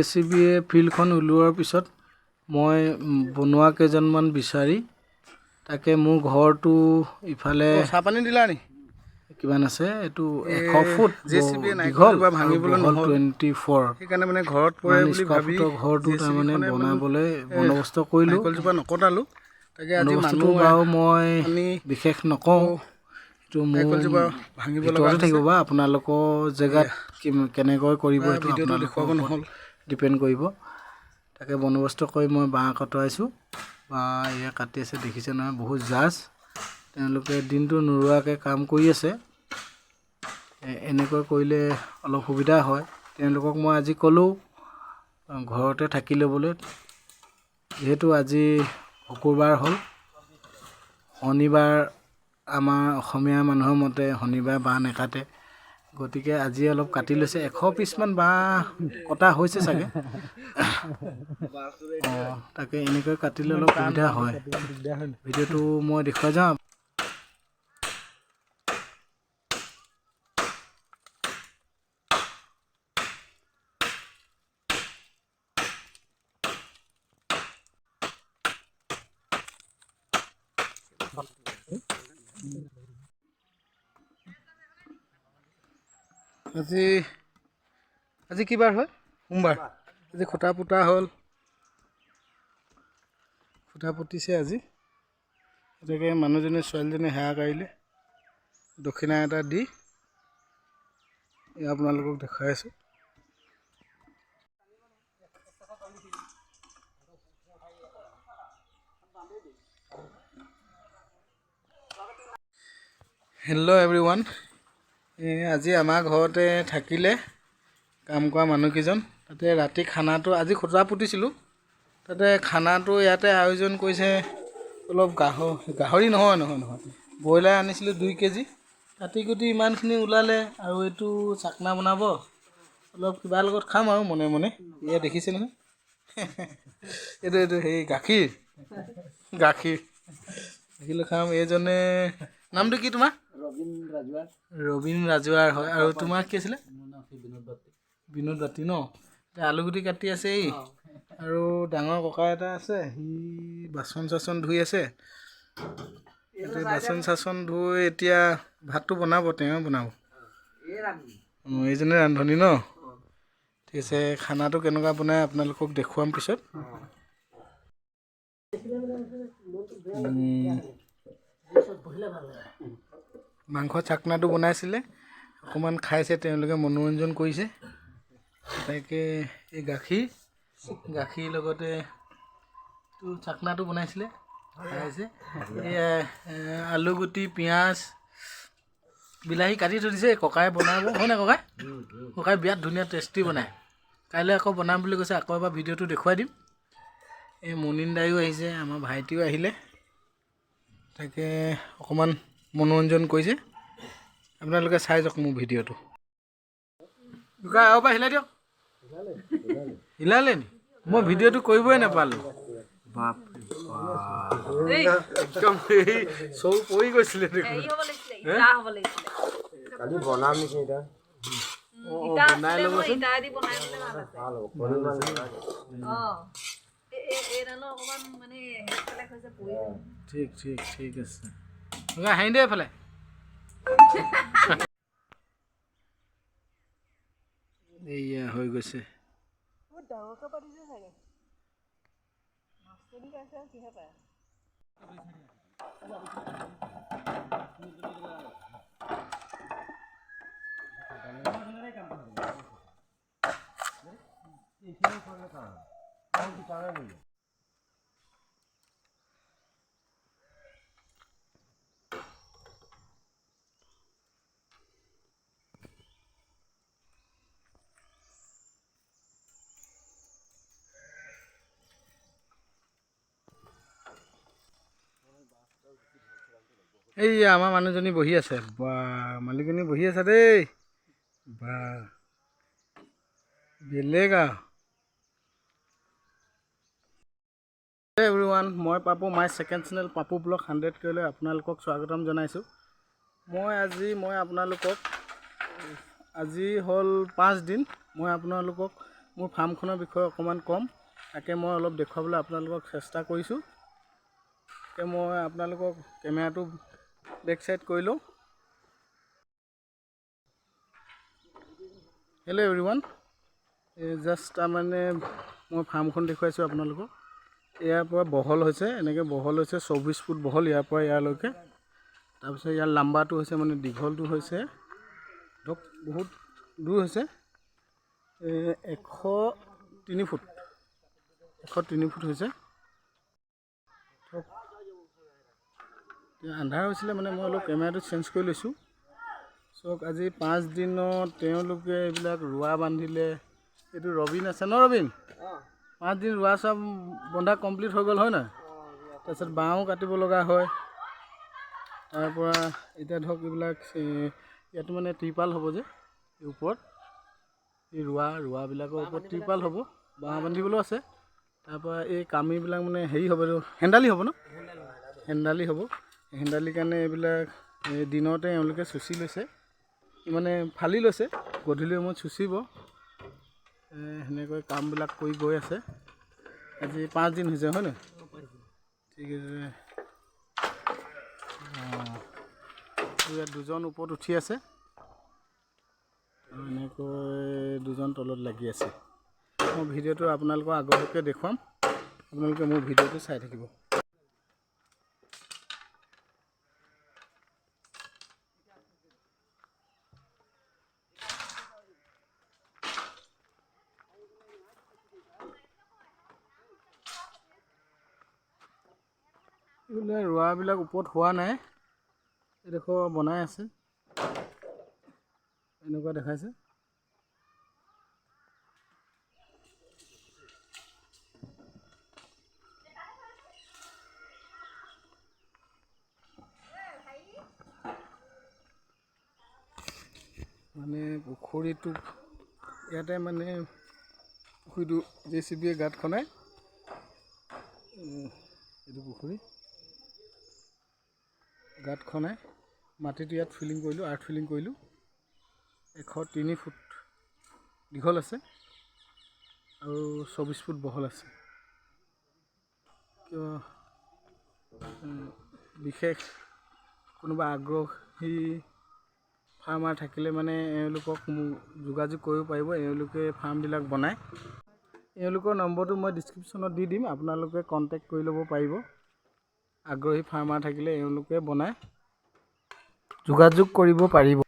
জেচিবিয়ে ফিল্ডখন ওলোৱাৰ পিছত মই বনোৱা কেইজনমান বিচাৰি তাকে মোৰ ঘৰটো ইফালে চাপানি দিলা নি কিমান আছে এইটো 100 ফুট জেচিবিয়ে দীঘল নাইকলজোপা ভাঙিবলৈ নহ'ল 24 সেইকাৰণে মানে ঘৰত পৰে বুলি ভাবি ঘৰটো তাৰমানে বনাবলৈ বন্দবস্ত কৰিলোঁ। নাইকলজোপা নকটালোঁ। তাকে আজি বন্দবস্তটো মানুহ বাৰু মই আমি বিশেষ নকওঁ, এইটো মোৰ নাইকলজোপা ভাঙিব লগা ভিতৰতে হৈছে। থাকিব বা আপোনালোকৰ জেগাত কেনেকৈ কৰিব সেইটো ভিডিঅ'টো আপোনালোকৰ দেখুৱাব নহ'ল। ডিপেণ্ড কৰিব। তাকে বন্দবস্ত কৰি মই বাঁহ কটাইছোঁ, বাঁহ এয়া কাটি আছে দেখিছে নহয়, বহুত জাজ। তেওঁলোকে দিনটো নোৰোৱাকৈ কাম কৰি আছে। এনেকৈ কৰিলে অলপ সুবিধা হয়। তেওঁলোকক মই আজি ক'লোঁ ঘৰতে থাকি ল'বলৈ, যিহেতু আজি শুকুৰবাৰ হ'ল, শনিবাৰ আমাৰ অসমীয়া মানুহৰ মতে শনিবাৰ বাঁহ নেকাটে, গতিকে আজি অলপ কাটি লৈছে। 100 পিচমান বাঁহ কটা হৈছে চাগে। তাকে এনেকৈ কাটিলে অলপ সুবিধা হয়। ভিডিঅ'টো মই দেখুৱাই যাওঁ। আজি কি বাৰ হয়? সোমবাৰ। আজি খুঁটা পুতা হ'ল, খুঁটা পুতিছে আজি। গতিকে মানুহজনী ছোৱালীজনী সেৱা কাঢ়িলে, দক্ষিণা এটা দি আপোনালোকক দেখুৱাই আছোঁ। হেল্ল' এভৰিৱান, আজি আমাৰ ঘৰতে থাকিলে কাম কৰা মানুহকেইজন। তাতে ৰাতি খানাটো, আজি খুঁটা পুতিছিলোঁ, তাতে খানাটো ইয়াতে আয়োজন কৰিছে। অলপ গাহৰি নহয় ব্ৰইলাৰ আনিছিলোঁ 2 কেজি, কাটি কুটি ইমানখিনি ওলালে। আৰু এইটো চাকনা বনাব, অলপ কিবা লগত খাম আৰু মনে মনে। এয়া দেখিছে নহয়, এইটো সেই গাখীৰ খাম। এইজনে নামটো কি তোমাৰ? ৰবীন ৰাজুৱাৰ হয়। আৰু তোমাৰ কি আছিলে? বিনোদ বাতি ন? আলুগুটি কাটি আছে এই। আৰু ডাঙৰ ককা এটা আছে, সি বাচন চাচন ধুই আছে। বাচন চাচন ধুই এতিয়া ভাতটো বনাব, তেওঁ বনাব। এইজনে ৰান্ধনি ন? ঠিক আছে, খানাটো কেনেকুৱা বনাই আপোনালোকক দেখুৱাম পিছত। মাংস চাকনাটো বনাইছিলে, অকণমান খাইছে তেওঁলোকে, মনোৰঞ্জন কৰিছে। তাকে এই গাখীৰ লগতে চাকনাটো বনাইছিলে, খাইছে। আলুগুটি, পিঁয়াজ, বিলাহী কাটি থৈ দিছে, ককাই বনাব হয় নাই ককাই? ককাই বিৰাট ধুনীয়া টেষ্টি বনায়। কাইলৈ আকৌ বনাম বুলি কৈছে, আকৌ এবাৰ ভিডিঅ'টো দেখুৱাই দিম। এই মুনিন দাইও আহিছে, আমাৰ ভাইটিও আহিলে। তাকে অকণমান মনোৰঞ্জন কৰিছে, আপোনালোকে চাই যাওক মোৰ ভিডিঅ'টো। ককাই আৰু পৰা হিলাই দিয়ক। হিলালে নি? মই ভিডিঅ'টো কৰিবই নাপালোঁ। একদম চৌ পৰি গৈছিলে দেখোন। বনাই ল'বচোন। ঠিক আছে। হাঁহি দে এইফালে। এইয়া হৈ গৈছে। এই আমাৰ মানুহজনী বহি আছে, বা মালিকনী বহি আছে দেই, বা বেলেগ আৰু। এভৰিৱান, মই পাপু, মাই second channel Papu blog 100K লৈ আপোনালোকক স্বাগতম জনাইছোঁ। মই আপোনালোকক আজি হ'ল 5 দিন মই আপোনালোকক মোৰ ফাৰ্মখনৰ বিষয়ে অকণমান ক'ম। তাকে মই অলপ দেখুৱাবলৈ আপোনালোকক চেষ্টা কৰিছোঁ। তাকে মই আপোনালোকক কেমেৰাটো বেক চাইড কৰি লওঁ। হেল্ল' এভৰিৱান, জাষ্ট তাৰমানে মই ফাৰ্মখন দেখুৱাইছোঁ আপোনালোকক। ইয়াৰ পৰা বহল হৈছে, এনেকৈ বহল হৈছে 24 ফুট বহল ইয়াৰ পৰা ইয়ালৈকে। তাৰপিছত ইয়াৰ লাম্বাটো হৈছে মানে দীঘলটো হৈছে ধৰক বহুত দূৰ হৈছে 103 ফুট। 103 ফুট হৈছে। আন্ধাৰ হৈছিলে মানে মই অলপ কেমেৰাটো চেঞ্জ কৰি লৈছোঁ। চাওক আজি 5 দিনত তেওঁলোকে এইবিলাক ৰোৱা বান্ধিলে। এইটো ৰবিন আছে ন ৰবিন? 5 দিন ৰোৱা চব বন্ধা কমপ্লিট হৈ গ'ল হয় নহয়? তাৰপিছত বাঁহো কাটিব লগা হয়। তাৰপৰা এতিয়া ধৰক এইবিলাক ইয়াতো মানে ত্ৰিপাল হ'ব যে ওপৰত এই ৰোৱাবিলাকৰ ওপৰত ত্ৰিপাল হ'ব, বাঁহ বান্ধিবলৈও আছে। তাৰপৰা এই কামিবিলাক মানে হেৰি হ'ব, এইটো হেন্দালি হ'ব ন? হেন্দালি হ'ব। হেন্দালিৰ কাৰণে এইবিলাক দিনতে এওঁলোকে চুচি লৈছে, মানে ফালি লৈছে, গধূলি সময়ত চুচিব। সেনেকৈ কামবিলাক কৰি গৈ আছে। আজি 5 দিন হৈছে হয় নহয়? ঠিক আছে। ইয়াত 2জন ওপৰত উঠি আছে আৰু এনেকৈ 2জন তলত লাগি আছে। মই ভিডিঅ'টো আপোনালোকক আগলৈকে দেখুৱাম, আপোনালোকে মোৰ ভিডিঅ'টো চাই থাকিব। এইবিলাক ৰোৱাবিলাক ওপৰত হোৱা নাই, এইডোখৰ বনাই আছে, এনেকুৱা দেখাইছে। মানে পুখুৰীটো ইয়াতে মানে পুখুৰীটো JCB গাঁত খনাই, এইটো পুখুৰী গাঁত খনাই মাটিটো ইয়াত ফিলিং কৰিলোঁ, আৰ্ট ফিলিং কৰিলোঁ। 103 ফুট দীঘল আছে আৰু 24 ফুট বহল আছে। কিয় বিশেষ কোনোবা আগ্ৰহী ফাৰ্মাৰ থাকিলে মানে এওঁলোকক যোগাযোগ কৰিব পাৰিব। এওঁলোকে ফাৰ্মবিলাক বনায়। এওঁলোকৰ নম্বৰটো মই ডিছক্ৰিপশ্যনত দি দিম, আপোনালোকে কণ্টেক্ট কৰি ল'ব পাৰিব। আগ্ৰহী ফাৰ্মাৰ থাকিলে এওঁলোকে বনায়, যোগাযোগ কৰিব পাৰিব।